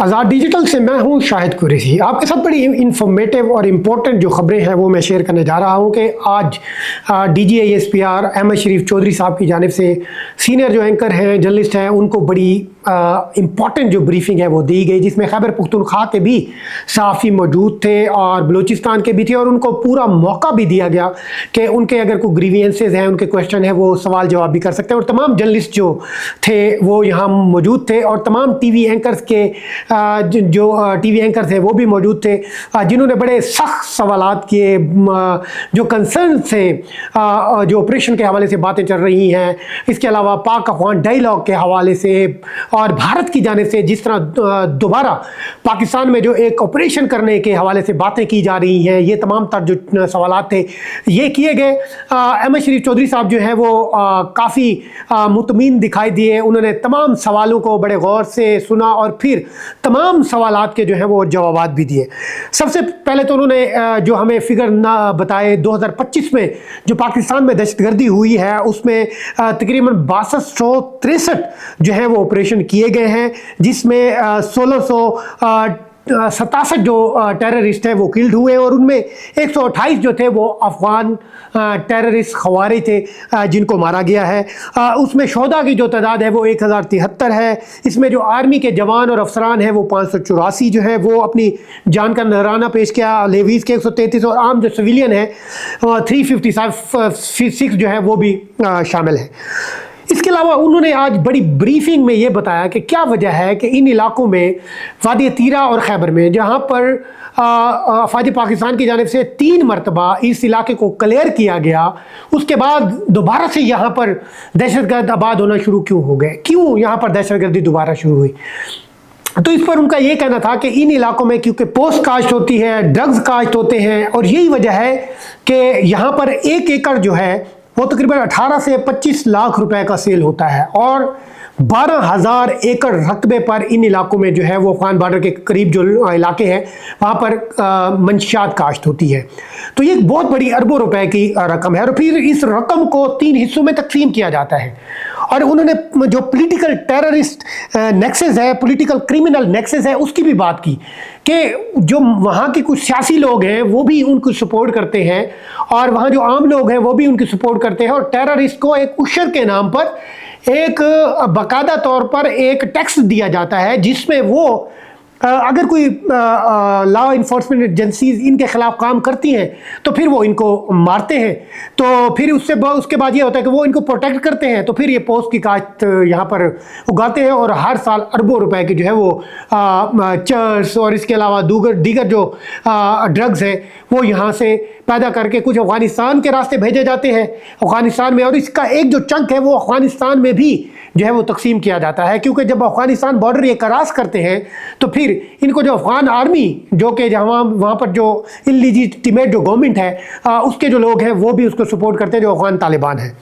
आज़ाद digital से मैं हूं शाहिद कुरैशी। आपके साथ बड़ी इंफॉर्मेटिव और इम्पोर्टेंट जो खबरें हैं वो मैं शेयर करने जा रहा हूं कि आज DGISPR अहमद शरीफ चौधरी साहब की जानिब से सीनियर जो एंकर हैं, जर्नलिस्ट हैं, उनको बड़ी इम्पॉर्टेंट जो ब्रीफिंग है वो दी गई, जिसमें खैबर पख्तूनख्वा के भी सहाफ़ी मौजूद थे और बलूचिस्तान के भी थे, और उनको पूरा मौका भी दिया गया कि उनके अगर कोई ग्रीवियंसेस हैं, उनके क्वेश्चन है, वो सवाल जवाब भी कर सकते हैं। और तमाम जर्नलिस्ट जो थे वो यहाँ मौजूद थे, और तमाम टीवी एंकर्स के जो टीवी एंकर थे वो भी मौजूद थे, जिन्होंने बड़े सख्त सवालात किए, जो कंसर्न थे, जो ऑपरेशन के हवाले से बातें चल रही हैं, इसके अलावा पाक अफगान डायलॉग के हवाले से और भारत की जानिब से जिस तरह दोबारा पाकिस्तान में जो एक ऑपरेशन करने के हवाले से बातें की जा रही हैं, ये तमाम तर जो सवालात थे ये किए गए। अहमद शरीफ चौधरी साहब जो है वो काफ़ी मुतमीन दिखाई दिए। उन्होंने तमाम सवालों को बड़े गौर से सुना और फिर तमाम सवालात के जो है वो जवाबात भी दिए। सबसे पहले तो उन्होंने जो हमें फिगर ना बताए, 2025 में जो पाकिस्तान में दहशतगर्दी हुई है उसमें तकरीबन 6263 जो है वो ऑपरेशन किए गए हैं, जिसमें 1667 जो टेररिस्ट हैं वो किल्ड हुए, और उनमें 128 जो थे वो अफगान टेररिस्ट खवारी थे जिनको मारा गया है। उसमें शोहदा की जो तादाद है वो 1073 है। इसमें जो आर्मी के जवान और अफसरान हैं वो 584 जो है वो अपनी जान का नजराना पेश किया, लेवीज़ के 133, और आम जो सिविलियन है 356 जो है वो भी शामिल है। इसके अलावा उन्होंने आज बड़ी ब्रीफिंग में ये बताया कि क्या वजह है कि इन इलाकों में वादी तीरा और खैबर में, जहाँ पर अफवाज पाकिस्तान की जानिब से 3 मरतबा इस इलाके को क्लियर किया गया, उसके बाद दोबारा से यहाँ पर दहशतगर्द आबाद होना शुरू क्यों हो गए, क्यों यहाँ पर दहशतगर्दी दोबारा शुरू हुई। तो इस पर उनका ये कहना था कि इन इलाकों में क्योंकि पोस्ट कास्ट होती है, ड्रग्स कास्ट होते हैं, और यही वजह है कि यहाँ पर 1 एकड़ जो है वो तकरीबन 18 से 25 लाख रुपए का सेल होता है, और 12,000 एकड़ रकबे पर इन इलाकों में जो है वो अफगान बॉर्डर के करीब जो इलाके हैं वहाँ पर मंशियात काश्त होती है। तो ये एक बहुत बड़ी अरबों रुपए की रकम है, और फिर इस रकम को 3 हिस्सों में तकसीम किया जाता है। और उन्होंने जो पॉलिटिकल टेररिस्ट नेक्सेस है, पॉलिटिकल क्रिमिनल नेक्सेस है, उसकी भी बात की कि जो वहाँ के कुछ सियासी लोग हैं वो भी उनको सपोर्ट करते हैं, और वहाँ जो आम लोग हैं वो भी उनकी सपोर्ट करते हैं, और टेररिस्ट को एक उशर के नाम पर एक बाकायदा तौर पर एक टैक्स दिया जाता है, जिसमें वो अगर कोई लॉ इन्फोर्समेंट एजेंसीज इनके खिलाफ काम करती हैं तो फिर वो इनको मारते हैं, तो फिर उसके बाद ये होता है कि वो इनको प्रोटेक्ट करते हैं, तो फिर ये पोस्ट की काश्त यहाँ पर उगाते हैं, और हर साल अरबों रुपए की जो है वो चर्स और इसके अलावा दीगर जो ड्रग्स है वो यहाँ से पैदा करके कुछ अफ़गानिस्तान के रास्ते भेजे जाते हैं अफ़गानिस्तान में, और इसका एक जो चंक है वो अफ़गानिस्तान में भी जो है वो तकसीम किया जाता है, क्योंकि जब अफ़गानिस्तान बॉर्डर ये क्रॉस करते हैं तो फिर इनको जो अफ़गान आर्मी जो कि जहाँ वहाँ पर जो इल्लीजिटिमेट जो गवर्नमेंट है उसके जो लोग हैं वो भी उसको सपोर्ट करते हैं, जो अफ़गान तालिबान है।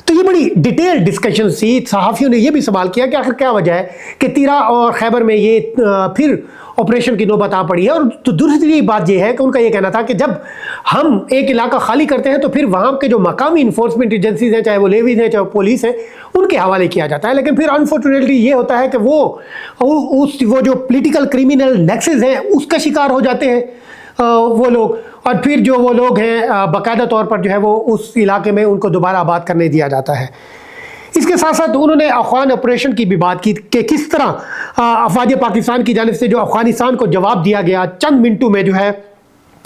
तो ये बड़ी डिटेल डिस्कशन थी। सहाफ़ियों ने ये भी सवाल किया कि आखिर क्या वजह है कि तीरा और खैबर में ये फिर ऑपरेशन की नौबत आ पड़ी है। और तो दूसरी बात ये है कि उनका ये कहना था कि जब हम एक इलाका खाली करते हैं तो फिर वहाँ के जो मकामी इन्फोर्समेंट एजेंसीज हैं, चाहे वो लेवीज हैं, चाहे वो पुलिस है, उनके हवाले किया जाता है। लेकिन फिर अनफॉर्चुनेटली ये होता है कि वो जो पॉलिटिकल क्रिमिनल नेक्सेस हैं उसका शिकार हो जाते हैं वो लोग, और फिर जो वो लोग हैं बाकायदा तौर पर जो है वो उस इलाके में उनको दोबारा आबाद करने दिया जाता है। इसके साथ साथ उन्होंने अफगान ऑपरेशन की भी बात की कि किस तरह अफवाज पाकिस्तान की जानिब से जो अफगानिस्तान को जवाब दिया गया, चंद मिनटों में जो है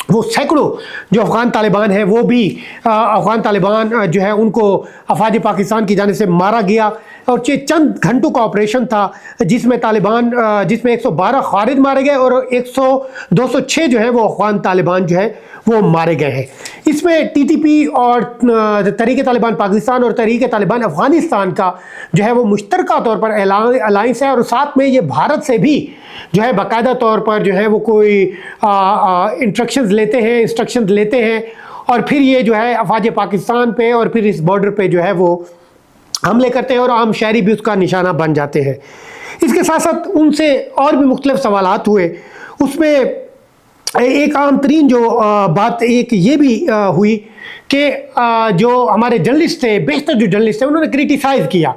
वो सैकड़ों जो अफगान तालिबान है वो भी अफगान तालिबान जो है उनको अफवाज पाकिस्तान की जानिब से मारा गया, और चंद घंटों का ऑपरेशन था जिसमें 112 खारिज मारे गए और 206 जो है वो अफगान तालिबान जो है वो मारे गए हैं। इसमें TTP और तहरीक तालिबान पाकिस्तान और तहरीक तालिबान अफगानिस्तान का जो है वो मुश्तरका तौर पर अलायंस है, और साथ में ये भारत से भी जो है बाकायदा तौर पर जो है वो कोई इंस्ट्रक्शंस लेते हैं, और फिर ये जो है अफवाज पाकिस्तान पे और फिर इस बॉर्डर पे जो है वो हमले करते हैं, और आम शहरी भी उसका निशाना बन जाते हैं। इसके साथ साथ उनसे और भी मुख्तलिफ सवालात हुए। उसमें एक आम तरीन जो बात एक ये भी हुई कि जो हमारे जर्नलिस्ट थे, बेशतर जो जर्नलिस्ट थे, उन्होंने क्रिटिसाइज़ किया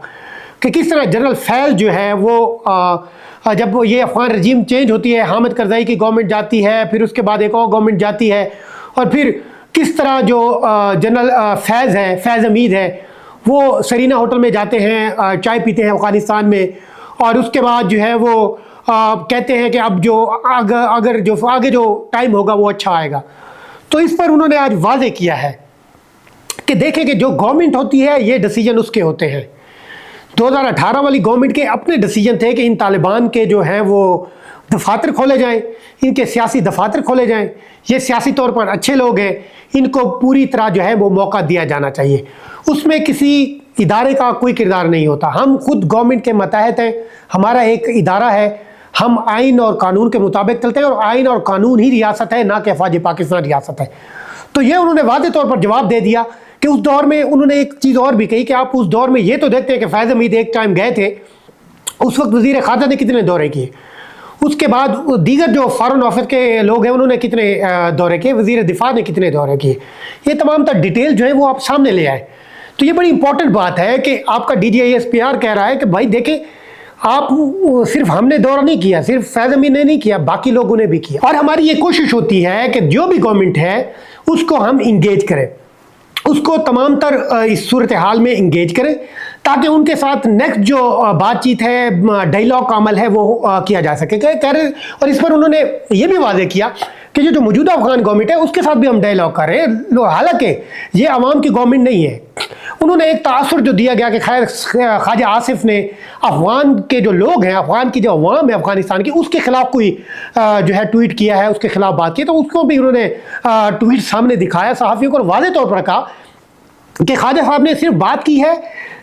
कि किस तरह जनरल फैज़ जो है वो جب یہ افغان رجیم چینج ہوتی ہے، حامد کرزائی کی گورنمنٹ جاتی ہے، پھر اس کے بعد ایک اور گورنمنٹ جاتی ہے، اور پھر کس طرح جو جنرل فیض حمید ہے وہ سرینا ہوٹل میں جاتے ہیں، چائے پیتے ہیں افغانستان میں، اور اس کے بعد جو ہے وہ کہتے ہیں کہ اب جو آگے جو ٹائم ہوگا وہ اچھا آئے گا۔ تو اس پر انہوں نے آج واضح کیا ہے کہ دیکھیں کہ جو گورنمنٹ ہوتی ہے یہ ڈیسیجن اس کے ہوتے ہیں۔ 2018 والی گورنمنٹ کے اپنے ڈیسیجن تھے کہ ان طالبان کے جو ہیں وہ دفاتر کھولے جائیں، ان کے سیاسی دفاتر کھولے جائیں، یہ سیاسی طور پر اچھے لوگ ہیں، ان کو پوری طرح جو ہے وہ موقع دیا جانا چاہیے۔ اس میں کسی ادارے کا کوئی کردار نہیں ہوتا، ہم خود گورنمنٹ کے ماتحت ہیں، ہمارا ایک ادارہ ہے، ہم آئین اور قانون کے مطابق چلتے ہیں، اور آئین اور قانون ہی ریاست ہے، نہ کہ افواج پاکستان ریاست ہے۔ تو یہ انہوں نے واضح طور پر جواب دے دیا کہ اس دور میں انہوں نے ایک چیز اور بھی کہی کہ آپ اس دور میں یہ تو دیکھتے ہیں کہ فیض حمید ایک ٹائم گئے تھے، اس وقت وزیر خارجہ نے کتنے دورے کیے، اس کے بعد دیگر جو فارن آفس کے لوگ ہیں انہوں نے کتنے دورے کیے، وزیر دفاع نے کتنے دورے کیے، یہ تمام تر ڈیٹیل جو ہے وہ آپ سامنے لے آئے۔ تو یہ بڑی امپورٹنٹ بات ہے کہ آپ کا DGISPR کہہ رہا ہے کہ بھائی دیکھیں آپ صرف ہم نے دورہ نہیں کیا، صرف فیض حمید نے نہیں کیا، باقی لوگوں نے بھی کیا، اور ہماری یہ کوشش ہوتی ہے کہ جو بھی گورنمنٹ ہے اس کو ہم انگیج کریں، اس کو تمام تر اس صورتحال میں انگیج کریں تاکہ ان کے ساتھ نیکسٹ جو بات چیت ہے، ڈائیلاگ کا عمل ہے وہ کیا جا سکے۔ اور اس پر انہوں نے یہ بھی واضح کیا کہ جو موجودہ افغان گورنمنٹ ہے اس کے ساتھ بھی ہم ڈائیلاگ کر رہے ہیں، حالانکہ یہ عوام کی گورنمنٹ نہیں ہے۔ انہوں نے ایک تاثر جو دیا گیا کہ خواجہ آصف نے افغان کے جو لوگ ہیں، افغان کی جو عوام ہے افغانستان کی، اس کے خلاف کوئی جو ہے ٹویٹ کیا ہے، اس کے خلاف بات کی، تو اس کو بھی انہوں نے ٹویٹ سامنے دکھایا صحافیوں کو، اور واضح طور پر کہا کہ خواجہ صاحب نے صرف بات کی ہے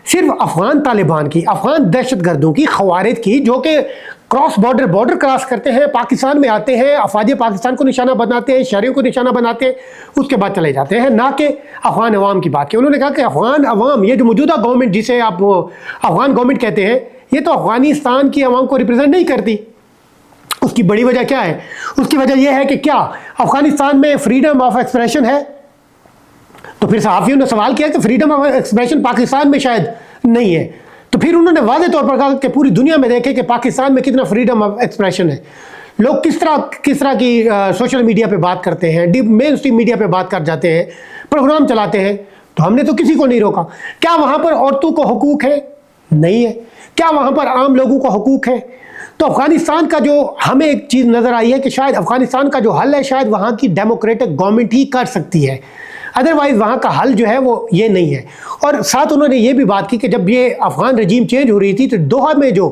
صرف افغان طالبان کی، افغان دہشت گردوں کی، خوارج کی، جو کہ کراس بارڈر کراس کرتے ہیں، پاکستان میں آتے ہیں، افواج پاکستان کو نشانہ بناتے ہیں، شہریوں کو نشانہ بناتے ہیں، اس کے بعد چلے جاتے ہیں، نہ کہ افغان عوام کی بات کی۔ انہوں نے کہا کہ افغان عوام، یہ جو موجودہ گورنمنٹ جسے آپ افغان گورنمنٹ کہتے ہیں، یہ تو افغانستان کی عوام کو ریپرزینٹ نہیں کرتی۔ اس کی بڑی وجہ کیا ہے؟ اس کی وجہ یہ ہے کہ کیا افغانستان میں فریڈم آف ایکسپریشن ہے؟ تو پھر صحافیوں نے سوال کیا کہ فریڈم آف ایکسپریشن پاکستان میں شاید نہیں ہے، تو پھر انہوں نے واضح طور پر کہا کہ پوری دنیا میں دیکھیں کہ پاکستان میں کتنا فریڈم آف ایکسپریشن ہے، لوگ کس طرح کی سوشل میڈیا پہ بات کرتے ہیں، مین اسٹریم میڈیا پہ بات کر جاتے ہیں، پروگرام چلاتے ہیں، تو ہم نے تو کسی کو نہیں روکا۔ کیا وہاں پر عورتوں کو حقوق ہے؟ نہیں ہے۔ کیا وہاں پر عام لوگوں کو حقوق ہے؟ تو افغانستان کا جو ہمیں ایک چیز نظر آئی ہے کہ شاید افغانستان کا جو حل ہے شاید وہاں کی ڈیموکریٹک گورنمنٹ ہی کر سکتی ہے، ادروائز وہاں کا حل جو ہے وہ یہ نہیں ہے۔ اور ساتھ انہوں نے یہ بھی بات کی کہ جب یہ افغان رجیم چینج ہو رہی تھی تو دوحہ میں جو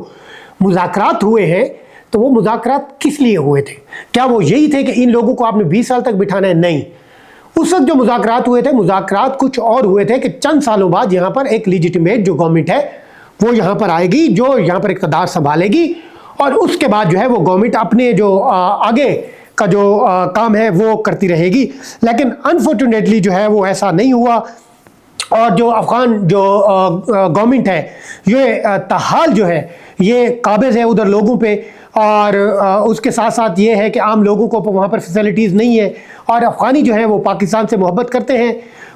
مذاکرات ہوئے ہیں تو وہ مذاکرات کس لیے ہوئے تھے؟ کیا وہ یہی تھے کہ ان لوگوں کو آپ نے 20 سال تک بٹھانا ہے؟ نہیں۔ اس وقت جو مذاکرات ہوئے تھے، مذاکرات کچھ اور ہوئے تھے کہ چند سالوں بعد یہاں پر ایک لیجیٹیمیٹ جو گورنمنٹ ہے وہ یہاں پر آئے گی، جو یہاں پر اقتدار سنبھالے گی، اور اس کے بعد جو ہے وہ گورنمنٹ اپنے جو آگے کا جو کام ہے وہ کرتی رہے گی۔ لیکن انفارچونیٹلی جو ہے وہ ایسا نہیں ہوا، اور جو افغان جو گورنمنٹ ہے یہ تاحال جو ہے یہ قابض ہے ادھر لوگوں پہ، اور اس کے ساتھ ساتھ یہ ہے کہ عام لوگوں کو وہاں پر فیسلٹیز نہیں ہے، اور افغانی جو ہے وہ پاکستان سے محبت کرتے ہیں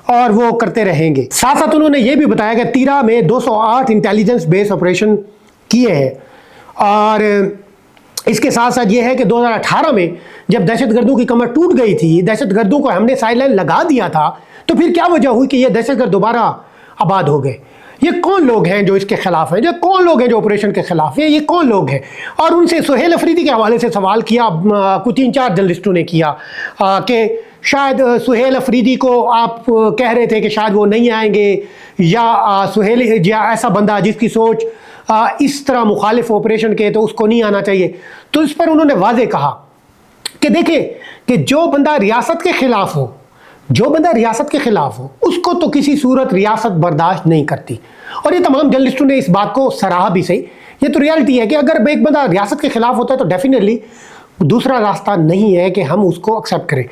اور وہ کرتے رہیں گے۔ ساتھ ساتھ انہوں نے یہ بھی بتایا کہ تیرا میں 208 انٹیلیجنس بیس آپریشن کیے ہیں، اور اس کے ساتھ ساتھ یہ ہے کہ 2018 میں جب دہشت گردوں کی کمر ٹوٹ گئی تھی، دہشت گردوں کو ہم نے سائیڈ لائن لگا دیا تھا، تو پھر کیا وجہ ہوئی کہ یہ دہشت گرد دوبارہ آباد ہو گئے؟ یہ کون لوگ ہیں جو اس کے خلاف ہیں؟ کون لوگ ہیں جو آپریشن کے خلاف ہیں؟ یہ کون لوگ ہیں؟ اور ان سے سہیل افریدی کے حوالے سے سوال کیا، کچھ 3-4 جرنلسٹوں نے کیا کہ شاید سہیل افریدی کو آپ کہہ رہے تھے کہ شاید وہ نہیں آئیں گے، یا سہیل یا ایسا بندہ جس کی سوچ اس طرح مخالف آپریشن کے تو اس کو نہیں آنا چاہیے۔ تو اس پر انہوں نے واضح کہا کہ دیکھیں کہ جو بندہ ریاست کے خلاف ہو، اس کو تو کسی صورت ریاست برداشت نہیں کرتی، اور یہ تمام جرنلسٹوں نے اس بات کو سراہا بھی صحیح۔ یہ تو ریالٹی ہے کہ اگر ایک بندہ ریاست کے خلاف ہوتا ہے تو ڈیفینیٹلی دوسرا راستہ نہیں ہے کہ ہم اس کو ایکسیپٹ کریں۔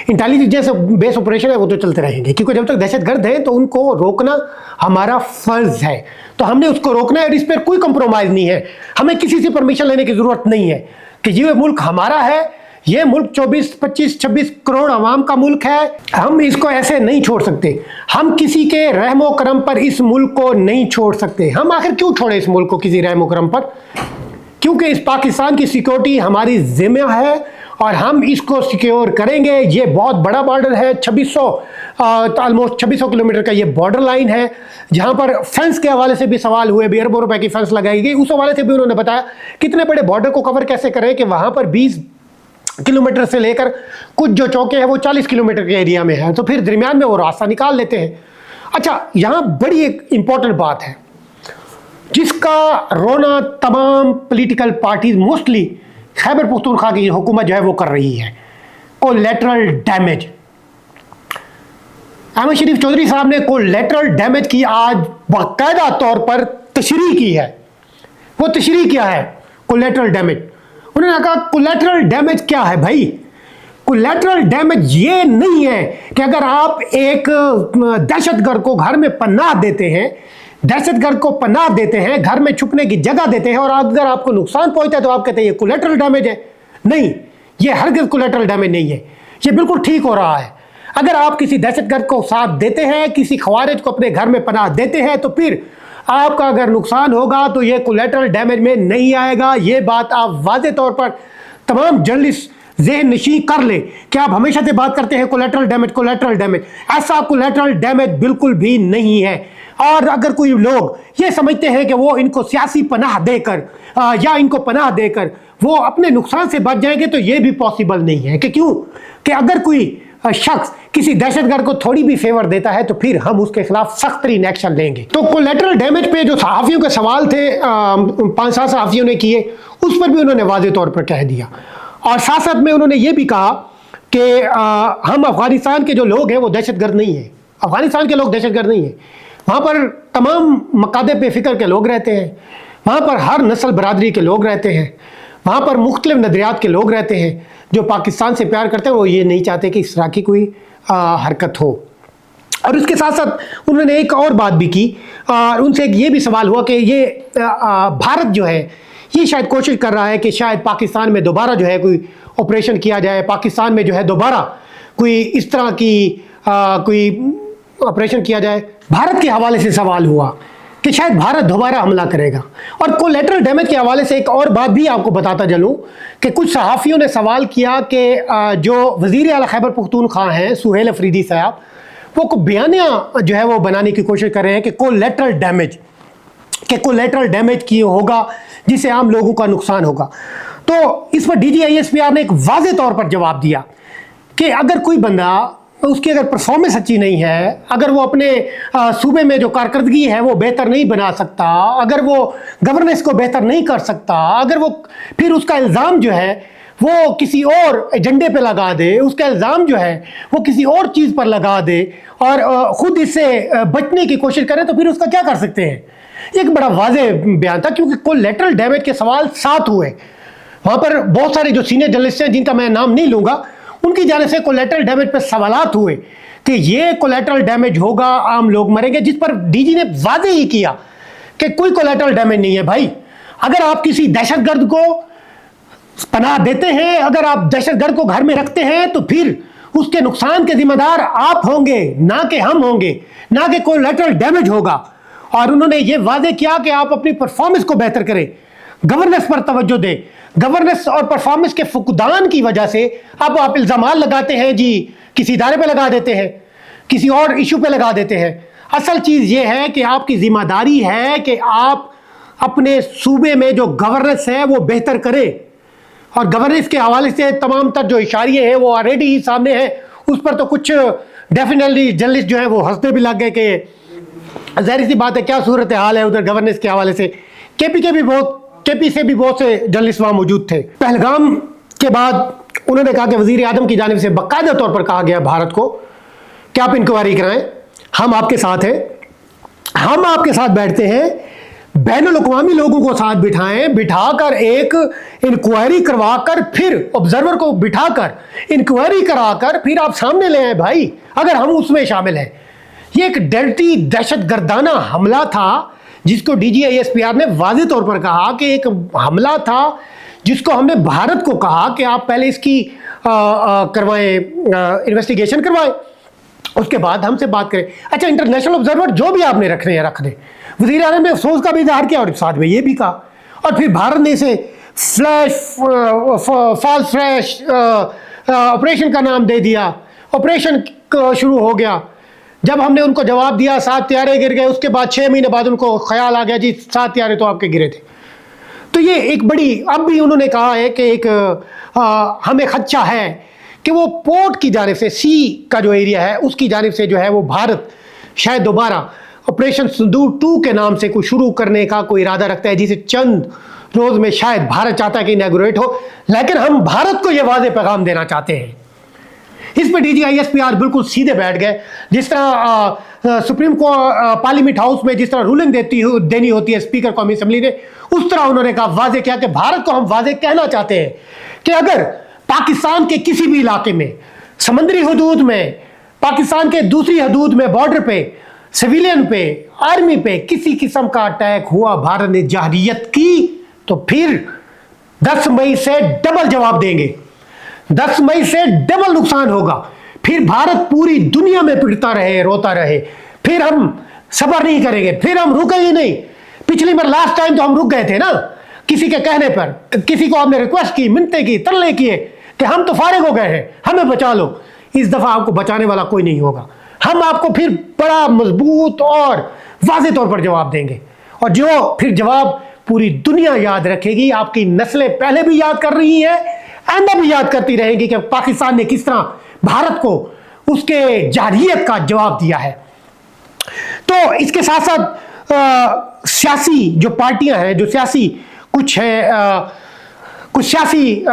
انٹیلیجنس بیس آپریشن ہے وہ تو چلتے رہیں گے، کیونکہ جب تک دہشت گرد ہیں تو ان کو روکنا ہمارا فرض ہے، تو ہم نے اس کو روکنا ہے، اور اس پر کوئی کمپرومائز نہیں ہے۔ ہمیں کسی سے پرمیشن لینے کی ضرورت نہیں ہے کہ یہ ملک ہمارا ہے، یہ ملک 24 25 26 کروڑ عوام کا ملک ہے، ہم اس کو ایسے نہیں چھوڑ سکتے، ہم کسی کے رحم و کرم پر اس ملک کو نہیں چھوڑ سکتے۔ ہم آخر کیوں چھوڑیں اس ملک کو کسی رحم و کرم پر؟ क्योंकि इस पाकिस्तान की सिक्योरिटी हमारी जिम्मे है और हम इसको सिक्योर करेंगे। ये बहुत बड़ा बॉर्डर है, 2600 ऑलमोस्ट 2600 किलोमीटर का ये बॉर्डर लाइन है, जहाँ पर फेंस के हवाले से भी सवाल हुए, भी अरबों रुपए की फेंस लगाई गई, उस हवाले से भी उन्होंने बताया कितने बड़े बॉर्डर को कवर कैसे करें कि वहाँ पर 20 किलोमीटर से लेकर कुछ जो चौके हैं वो 40 किलोमीटर के एरिया में है, तो फिर दरमियान में वो रास्ता निकाल लेते हैं। अच्छा, यहाँ बड़ी एक इंपॉर्टेंट बात है जिसका रोना तमाम political parties mostly Khyber Pakhtunkhwa की हुकूमत जो है वो कर रही है, कोलैटरल डैमेज। अहमद शरीफ चौधरी साहब ने कोलैटरल डैमेज की आज बाकायदा तौर पर तशरीह की है। वो तशरीह क्या है कोलैटरल डैमेज? उन्होंने कहा कोलैटरल डैमेज क्या है भाई? कोलैटरल डैमेज ये नहीं है कि अगर आप एक दहशतगर्द को घर में पनाह देते हैं, दहशतगर्द को पनाह देते हैं, घर में छुपने की जगह देते हैं और अगर आपको नुकसान पहुंचता है तो आप कहते हैं ये कोलैटरल डैमेज है। नहीं, ये हरगिज़ कोलैटरल डैमेज नहीं है, ये बिल्कुल ठीक हो रहा है। अगर आप किसी दहशतगर्द को साथ देते हैं, किसी खवारिज को अपने घर में पनाह देते हैं, तो फिर आपका अगर नुकसान होगा तो ये कोलैटरल डैमेज में नहीं आएगा। ये बात आप वाज़े तौर पर तमाम जर्नलिस्ट ज़हन नशी कर ले कि आप हमेशा से बात करते हैं कोलैटरल डैमेज, कोलैटरल डैमेज। ऐसा कोलैटरल डैमेज बिल्कुल भी नहीं है। और अगर कोई लोग ये समझते हैं कि वो इनको सियासी पनाह देकर या इनको पनाह देकर वो अपने नुकसान से बच जाएंगे, तो ये भी पॉसिबल नहीं है। कि क्यों? कि अगर कोई शख्स किसी दहशतगर्द को थोड़ी भी फेवर देता है तो फिर हम उसके खिलाफ सख्त तरीन एक्शन लेंगे। तो कोलैटरल डैमेज पे जो सहाफ़ियों के सवाल थे 5-7 सहाफ़ियों ने किए, उस पर भी उन्होंने वाज़े तौर पर कह दिया। और साथ साथ में उन्होंने ये भी कहा कि हम अफ़गानिस्तान के जो लोग हैं वो दहशतगर्द नहीं हैं। अफ़गानिस्तान के लोग दहशतगर्द नहीं हैं। वहाँ पर तमाम मकादे पे फ़िक्र के लोग रहते हैं, वहाँ पर हर नस्ल बरादरी के लोग रहते हैं, वहाँ पर मुख्तलिफ नज़रियात के लोग रहते हैं। जो पाकिस्तान से प्यार करते हैं वो ये नहीं चाहते कि इस तरह की कोई हरकत हो। और उसके साथ साथ उन्होंने एक और बात भी की, उनसे ये भी सवाल हुआ कि ये भारत जो है ये शायद कोशिश कर रहा है कि शायद पाकिस्तान में दोबारा जो है कोई ऑपरेशन किया जाए, पाकिस्तान में जो है दोबारा कोई इस तरह की कोई ऑपरेशन किया जाए। भारत के हवाले से सवाल हुआ कि शायद भारत दोबारा हमला करेगा। और कोलैटरल डैमेज के हवाले से एक और बात भी आपको बताता चलूँ कि कुछ सहाफ़ियों ने सवाल किया कि जो वज़ीर आला खैबर पख्तूनख्वा हैं सुहेल अफरीदी साहब, वो को बयानिया जो है वो बनाने की कोशिश कर रहे हैं कि कोलैटरल डैमेज, कि कोलैटरल डैमेज की होगा जिससे आम लोगों का नुकसान होगा। तो इस पर DGISPR ने एक वाज़े तौर पर जवाब दिया कि अगर कोई बंदा उसकी अगर परफॉर्मेंस अच्छी नहीं है, अगर वो अपने सूबे में जो कारकर्दगी है वो बेहतर नहीं बना सकता, अगर वो गवर्नेंस को बेहतर नहीं कर सकता, अगर वो फिर उसका इल्ज़ाम जो है वो किसी और एजेंडे पे लगा दे, उसका इल्ज़ाम जो है वो किसी और चीज़ पर लगा दे और ख़ुद इससे बचने की कोशिश करे, तो फिर उसका क्या कर सकते हैं। एक बड़ा वाज़े बयान था, क्योंकि कोलैटरल डैमेज के सवाल 7 हुए। वहाँ पर बहुत सारे जो सीनियर जर्नलिस्ट हैं जिनका मैं नाम नहीं लूँगा, उनकी जाने से कोलैटरल डैमेज पर सवालात हुए कि ये कोलैटरल डैमेज होगा, आम लोग मरेंगे, जिस पर DG ने वादे ही किया कि कोई कोलैटरल डैमेज नहीं है भाई। अगर आप किसी दहशतगर्द को पनाह देते हैं, अगर आप दहशतगर्द को घर में रखते हैं, तो फिर उसके नुकसान के जिम्मेदार आप होंगे, ना कि हम होंगे, ना कि कोलैटरल डैमेज होगा। और उन्होंने ये वादे किया कि आप अपनी परफॉर्मेंस को बेहतर करें, गवर्नेंस पर तवज्जो दें। गवर्नेंस और परफॉर्मेंस के फुकदान की वजह से अब आप इल्ज़ाम लगाते हैं जी, किसी इदारे पे लगा देते हैं, किसी और इशू पे लगा देते हैं। असल चीज़ ये है कि आपकी ज़िम्मेदारी है कि आप अपने सूबे में जो गवर्नेंस है वो बेहतर करें। और गवर्नेंस के हवाले से तमाम तर जो इशारे हैं वो ऑलरेडी ही सामने हैं। उस पर तो कुछ डेफिनेटली जर्नलिस्ट जो है वो हंसने भी लग गए कि ज़ाहिर सी बात है क्या सूरत हाल है उधर गवर्नेंस के हवाले से। KP से भी बहुत से जर्नलिस्ट वहाँ मौजूद थे। पहलगाम के बाद उन्होंने कहा कि वज़ीर आज़म की जानिब से बाकायदा तौर पर कहा गया भारत को कि आप इंक्वायरी कराएं, हम आपके साथ हैं, हम आपके साथ बैठते हैं, बैनुल अक़वामी लोगों को साथ बिठाएं, बिठाकर एक इंक्वायरी करवाकर फिर ऑब्जर्वर को बिठाकर इंक्वायरी कराकर फिर आप सामने ले आए भाई, अगर हम उसमें शामिल हैं। ये एक डर्टी दहशतगर्दाना हमला था जिसको DGISPR ने वाज़े तौर पर कहा कि एक हमला था जिसको हमने भारत को कहा कि आप पहले इसकी करवाएं, इन्वेस्टिगेशन करवाएं, उसके बाद हमसे बात करें। अच्छा, इंटरनेशनल ऑब्जर्वर जो भी आपने रख दें। वज़ीर आज़म ने अफसोस का भी इजहार किया और साथ में ये भी कहा, और फिर भारत ने इसे फ्लैश फॉल्स फ्लैश ऑपरेशन का नाम दे दिया, ऑपरेशन शुरू हो गया। जब हमने उनको जवाब दिया 7 त्यारे गिर गए, उसके बाद 6 महीने बाद उनको ख्याल आ गया जी 7 त्यारे तो आपके गिरे थे। तो ये एक बड़ी, अब भी उन्होंने कहा है कि एक हमें खदशा है कि वो पोर्ट की जानिब से, सी का जो एरिया है उसकी जानिब से जो है वो भारत शायद दोबारा ऑपरेशन सिंदूर 2 के नाम से कुछ शुरू करने का कोई इरादा रखता है, जिसे चंद रोज में शायद भारत चाहता है कि इनॉग्रेट हो। लेकिन हम भारत को ये वाज़ेह पैगाम देना चाहते हैं। इस पर DGISPR बिल्कुल सीधे बैठ गए। जिस तरह सुप्रीम कोर्ट पार्लियामेंट हाउस में जिस तरह रूलिंग देनी होती है स्पीकर कौमी असम्बली ने, उस तरह उन्होंने कहा, वाज़ेह किया कि भारत को हम वाज़ेह कहना चाहते हैं कि अगर पाकिस्तान के किसी भी इलाके में, समंदरी हदूद में, पाकिस्तान के दूसरी हदूद में, बॉर्डर पे, सिविलियन पे, आर्मी पे किसी किस्म का अटैक हुआ, भारत ने जाहिरियत की, तो फिर 10 मई से डबल जवाब देंगे, 10 मई से डबल नुकसान होगा। फिर भारत पूरी दुनिया में पिटता रहे, रोता रहे, फिर हम सब्र नहीं करेंगे, फिर हम रुकेंगे नहीं। पिछली बार लास्ट टाइम तो हम रुक गए थे ना, किसी के कहने पर, किसी को आपने रिक्वेस्ट की, मिन्नतें की, तरले किए कि हम तो फारिग हो गए हैं, हमें बचा लो। इस दफा आपको बचाने वाला कोई नहीं होगा। हम आपको फिर बड़ा मजबूत और वाज़ेह तौर पर जवाब देंगे, और जो फिर जवाब पूरी दुनिया याद रखेगी। आपकी नस्लें पहले भी याद कर रही हैं, आइंदा भी याद करती रहेंगी कि पाकिस्तान ने किस तरह भारत को उसके जाहिरियत का जवाब दिया है। तो इसके साथ साथ सियासी जो पार्टियां हैं, जो सियासी कुछ सियासी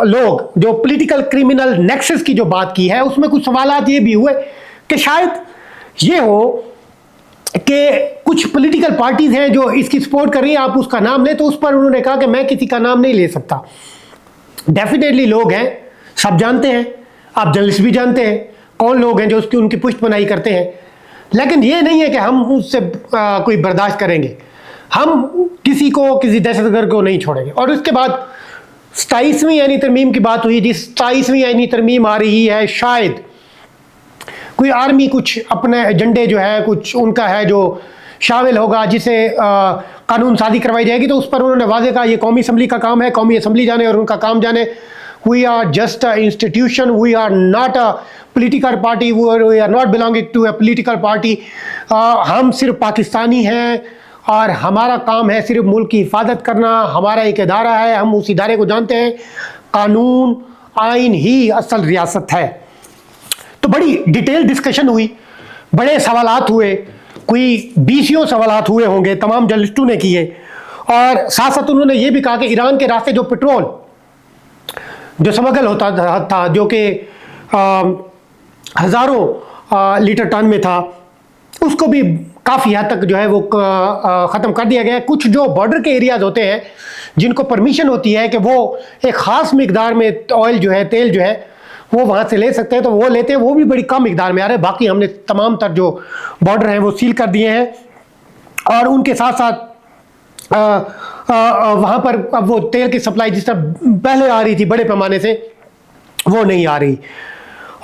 लोग जो पॉलिटिकल क्रिमिनल नेक्सस की जो बात की है, उसमें कुछ सवालात ये भी हुए कि शायद ये हो कि कुछ पॉलिटिकल पार्टीज हैं जो इसकी सपोर्ट कर रही हैं, आप उसका नाम लें। तो उस पर उन्होंने कहा कि मैं किसी का नाम नहीं ले सकता। डेफिनेटली लोग हैं, सब जानते हैं, आप जर्नलिस्ट भी जानते हैं कौन लोग हैं जो उसकी उनकी पुष्टपनाही करते हैं, लेकिन ये नहीं है कि हम उससे कोई बर्दाश्त करेंगे। हम किसी दहशतगर्द को नहीं छोड़ेंगे। और उसके बाद 27वीं आईनी तरमीम की बात हुई। जिस 27वीं आईनी तरमीम आ रही है, शायद कोई आर्मी कुछ अपने एजेंडे जो है कुछ उनका है जो शामिल होगा, जिसे कानून साजी करवाई जाएगी। तो उस पर उन्होंने वाज़ेह कहा, ये कौमी असम्बली का काम है, कौमी असम्बली जाने और उनका काम जाने। We are just a institution, we are not a political party, we are not belonging to a political party. हम सिर्फ पाकिस्तानी हैं और हमारा काम है सिर्फ मुल्क की हिफाजत करना। हमारा एक इदारा है, हम उस इदारे को जानते हैं, कानून आइन ही असल रियासत है। तो बड़ी डिटेल डिस्कशन हुई, बड़े सवालात हुए, कोई 20 सवालात हुए होंगे, तमाम जर्नलिस्टों ने किए। और साथ साथ उन्होंने ये भी कहा कि ईरान के रास्ते जो पेट्रोल जो स्मगल होता था, जो कि हज़ारों लीटर टन में था, उसको भी काफ़ी हद तक जो है वो ख़त्म कर दिया गया है। कुछ जो बॉर्डर के एरियाज़ होते हैं जिनको परमिशन होती है कि वो एक ख़ास मिकदार में ऑयल जो है, तेल जो है वो वहाँ से ले सकते हैं, तो वो लेते हैं, वो भी बड़ी कम मिकदार में आ रहे हैं। बाकी हमने तमाम तर जो बॉर्डर हैं वो सील कर दिए हैं। और उनके साथ साथ वहाँ पर अब वो तेल की सप्लाई जिस तरह पहले आ रही थी बड़े पैमाने से, वो नहीं आ रही।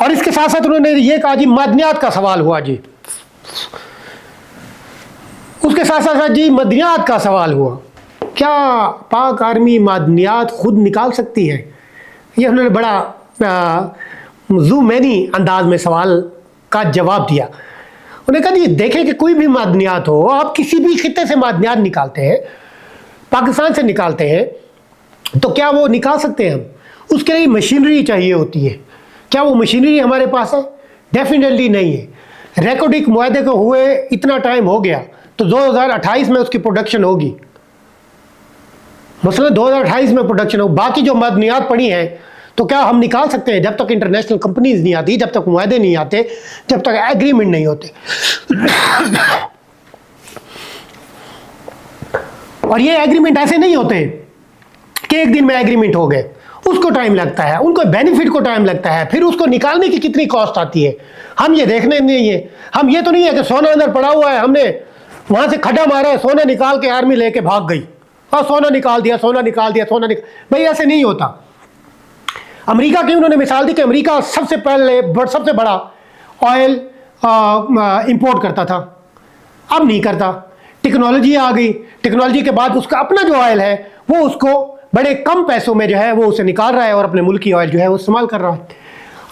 और इसके साथ साथ उन्होंने ये कहा जी मादनियात का सवाल हुआ जी, उसके साथ साथ जी मदनियात का सवाल हुआ, क्या पाक आर्मी मादनियात खुद निकाल सकती है? ये उन्होंने बड़ा ज़ूमैनी अंदाज में सवाल का जवाब दिया। उन्होंने कहा जी देखें कि कोई भी मादनियात हो, आप किसी भी खित्ते से मादनियात निकालते हैं, पाकिस्तान से निकालते हैं, तो क्या वो निकाल सकते हैं हम? उसके लिए मशीनरी चाहिए होती है। क्या वो मशीनरी हमारे पास है? डेफिनेटली नहीं है। रेकोडिक मुआहदे को हुए इतना टाइम हो गया, तो 2028 में उसकी प्रोडक्शन होगी, मसलन 2028 में प्रोडक्शन हो। बाकी जो मादनियात पड़ी हैं तो क्या हम निकाल सकते हैं? जब तक इंटरनेशनल कंपनीज नहीं आती, जब तक मुआहदे नहीं आते, जब तक एग्रीमेंट नहीं होते। और ये एग्रीमेंट ऐसे नहीं होते कि एक दिन में एग्रीमेंट हो गए, उसको टाइम लगता है, उनको बेनिफिट को टाइम लगता है, फिर उसको निकालने की कितनी कॉस्ट आती है, हम ये देखने नहीं है। हम ये तो नहीं है कि सोना अंदर पड़ा हुआ है, हमने वहां से खड्डा मारा है, सोना निकाल के आर्मी लेके भाग गई और सोना निकाल दिया, सोना निकाल दिया, सोना भाई ऐसे नहीं होता। अमेरिका की उन्होंने मिसाल दी कि अमेरिका सबसे बड़ा ऑयल इंपोर्ट करता था, अब नहीं करता। टेक्नोलॉजी आ गई, टेक्नोलॉजी के बाद उसका अपना जो ऑयल है वो उसको बड़े कम पैसों में जो है वो उसे निकाल रहा है और अपने मुल्क की ऑयल जो है वो इस्तेमाल कर रहा है।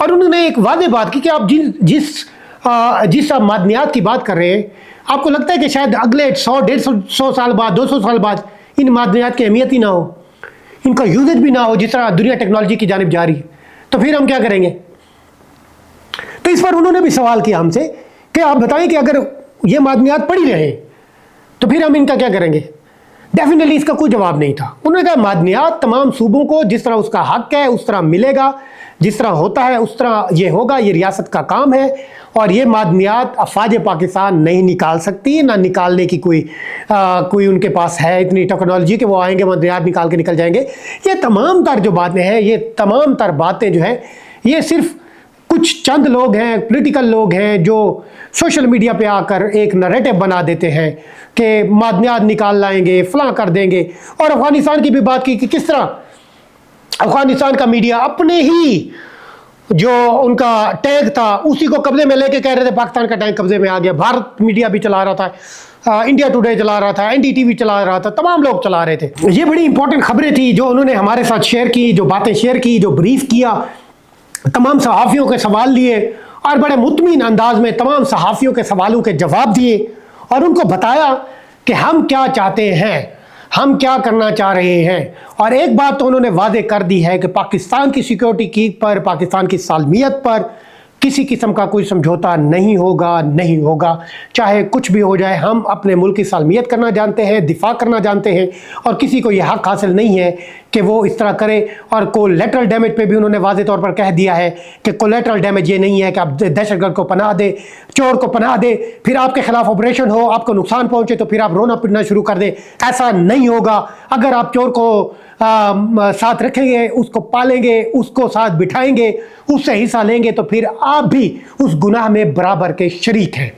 और उन्होंने एक वादे बात की कि आप जिस आप मादनियात की बात कर रहे हैं, आपको लगता है कि शायद अगले 100-150 साल बाद, 200 साल बाद इन मादनियात की अहमियत ही ना हो, इनका यूजेज भी ना हो, जिस तरह दुनिया टेक्नोलॉजी की जानिब जा रही है, तो फिर हम क्या करेंगे? तो इस पर उन्होंने भी सवाल किया हमसे कि आप बताएं कि अगर ये मादनियात पड़ी रहे तो फिर हम इनका क्या करेंगे? डेफिनेटली इसका कोई जवाब नहीं था। उन्होंने कहा मादनियात तमाम सूबों को जिस तरह उसका हक है उस तरह मिलेगा, जिस तरह होता है उस तरह ये होगा, ये रियासत का काम है, और ये मादनियात अफवाज पाकिस्तान नहीं निकाल सकती, ना निकालने की कोई उनके पास है इतनी टेक्नोलॉजी कि वो आएंगे मादनियात निकाल के निकल जाएंगे। ये तमाम तर जो बातें हैं, ये तमाम तर बातें जो हैं, ये सिर्फ कुछ चंद लोग हैं, पॉलिटिकल लोग हैं, जो सोशल मीडिया पे आकर एक नैरेटिव बना देते हैं कि मादनियात निकाल लाएंगे, फलां कर देंगे। और अफगानिस्तान की भी बात की कि किस तरह अफगानिस्तान का मीडिया अपने ही जो उनका टैग था उसी को कब्जे में लेके कह रहे थे पाकिस्तान का टैग कब्जे में आ गया। भारत मीडिया भी चला रहा था, इंडिया टुडे चला रहा था, एनडीटीवी चला रहा था, तमाम लोग चला रहे थे। ये बड़ी इंपॉर्टेंट खबरें थी जो उन्होंने हमारे साथ शेयर की, जो बातें शेयर की, जो ब्रीफ किया, तमाम सहाफ़ियों के सवाल लिए और बड़े मुतमिन अंदाज में तमाम सहाफ़ियों के सवालों के जवाब दिए और उनको बताया कि हम क्या चाहते हैं, हम क्या करना चाह रहे हैं। और एक बात तो उन्होंने वादे कर दी है कि पाकिस्तान की सिक्योरिटी की पर, पाकिस्तान की सालमियत पर किसी किस्म का कोई समझौता नहीं होगा, चाहे कुछ भी हो जाए। हम अपने मुल्क की सालमियत करना जानते हैं, दिफा करना जानते हैं, और किसी को यह हक हासिल नहीं है कि वो इस तरह करे। और कोलैटरल डैमेज पे भी उन्होंने वाज़े तौर पर कह दिया है कि कोलैटरल डैमेज ये नहीं है कि आप दहशतगर्द को पनाह दे, चोर को पनाह दे, फिर आपके खिलाफ ऑपरेशन हो, आपको नुकसान पहुंचे तो फिर आप रोना पिटना शुरू कर दें। ऐसा नहीं होगा। अगर आप चोर को साथ रखेंगे, उसको पालेंगे, उसको साथ बिठाएंगे, उससे हिस्सा लेंगे, तो फिर आप भी उस गुनाह में बराबर के शरीक हैं।